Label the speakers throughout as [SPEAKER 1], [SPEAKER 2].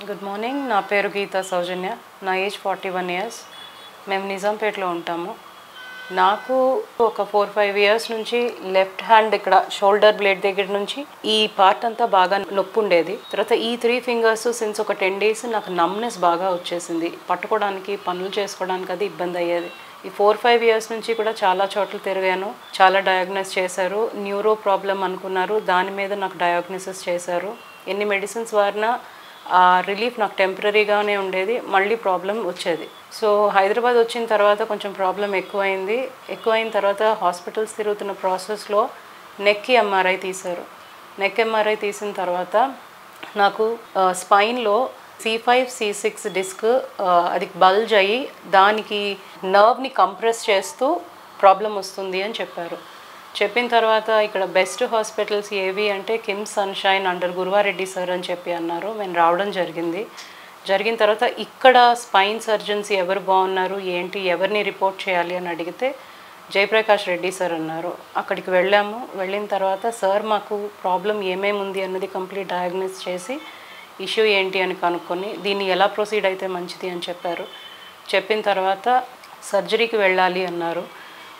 [SPEAKER 1] Good morning. నా పేరు గీతా సౌజన్య. నా ఏజ్ 41 ఇయర్స్. మేము నిజాంపేటలో ఉంటాము. నాకు ఒక 4-5 ఇయర్స్ నుంచి లెఫ్ట్ హ్యాండ్ ఇక్కడ షోల్డర్ బ్లేడ్ దగ్గర నుంచి ఈ పార్ట్ అంతా బాగా నొప్పి ఉండేది. తర్వాత ఈ 3 ఫింగర్స్ సిన్స్ ఒక 10 డేస్ నాకు నమ్నెస్ బాగా వచ్చేసింది. పట్టుకోవడానికి, పనులు చేసుకోవడానికి అది ఇబ్బంది అయ్యేది. ఈ 4-5 ఇయర్స్ నుంచి కూడా చాలా చోట్ల తిరిగాను. చాలా డయాగ్నోస్ చేశారు. న్యూరో ప్రాబ్లం అనుకున్నారు. దాని మీద నాకు డయాగ్నోసిస్ చేశారు. ఎన్ని మెడిసిన్స్ వాడినా రిలీఫ్ నాకు టెంపరీగానే ఉండేది. మళ్ళీ ప్రాబ్లం వచ్చేది. సో హైదరాబాద్ వచ్చిన తర్వాత కొంచెం ప్రాబ్లం ఎక్కువైన తర్వాత హాస్పిటల్స్ తిరుగుతున్న ప్రాసెస్లో నెక్కి ఎంఆర్ఐ తీశారు. నెక్ ఎంఆర్ఐ తీసిన తర్వాత నాకు స్పైన్లో C5-C6 డిస్క్ అది బల్జ్ అయ్యి దానికి నర్వ్ని కంప్రెస్ చేస్తూ ప్రాబ్లం వస్తుంది అని చెప్పారు. చెప్పిన తర్వాత ఇక్కడ బెస్ట్ హాస్పిటల్స్ ఏవి అంటే KIMS sunshine under Guruva Reddy sir అని చెప్పి అన్నారు. మేము రావడం జరిగిన తర్వాత ఇక్కడ స్పైన్ సర్జన్స్ ఎవరు బాగున్నారు, ఏంటి, ఎవరిని రిపోర్ట్ చేయాలి అని అడిగితే జయప్రకాష్ రెడ్డి సార్ అన్నారు. అక్కడికి వెళ్ళిన తర్వాత సార్ మాకు ప్రాబ్లం ఏమేమి ఉంది అన్నది కంప్లీట్ డయాగ్నోస్ చేసి ఇష్యూ ఏంటి అని కనుక్కొని దీన్ని ఎలా ప్రొసీడ్ అయితే మంచిది అని చెప్పారు. చెప్పిన తర్వాత సర్జరీకి వెళ్ళాలి అన్నారు.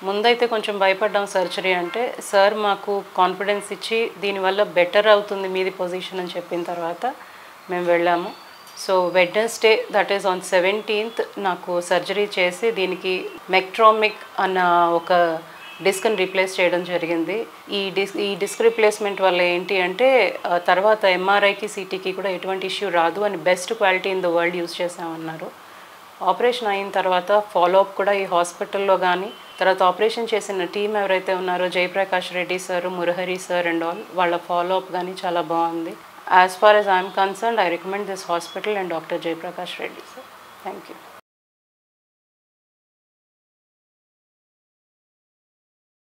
[SPEAKER 1] ముందైతే కొంచెం భయపడ్డాం సర్జరీ అంటే. సార్ మాకు కాన్ఫిడెన్స్ ఇచ్చి దీనివల్ల బెటర్ అవుతుంది మీది పొజిషన్ అని చెప్పిన తర్వాత మేము వెళ్ళాము. So Wednesday that is on 17th నాకు సర్జరీ చేసి దీనికి మెక్ట్రామిక్ అన్న ఒక డిస్క్ని రీప్లేస్ చేయడం జరిగింది. ఈ డిస్క్ రీప్లేస్మెంట్ వల్ల ఏంటి అంటే తర్వాత ఎంఆర్ఐకి సిటీకి కూడా ఎటువంటి ఇష్యూ రాదు అని best quality in the world use చేసామన్నారు. ఆపరేషన్ అయిన తర్వాత ఫాలోఅప్ కూడా ఈ హాస్పిటల్లో కానీ తర్వాత ఆపరేషన్ చేసిన టీం ఎవరైతే ఉన్నారో Jayaprakash Reddy sir, Murahari sir and all వాళ్ళ ఫాలోఅప్ కానీ చాలా బాగుంది. As far as I'm concerned I recommend this hospital and doctor Jayaprakash Reddy sir. Thank you.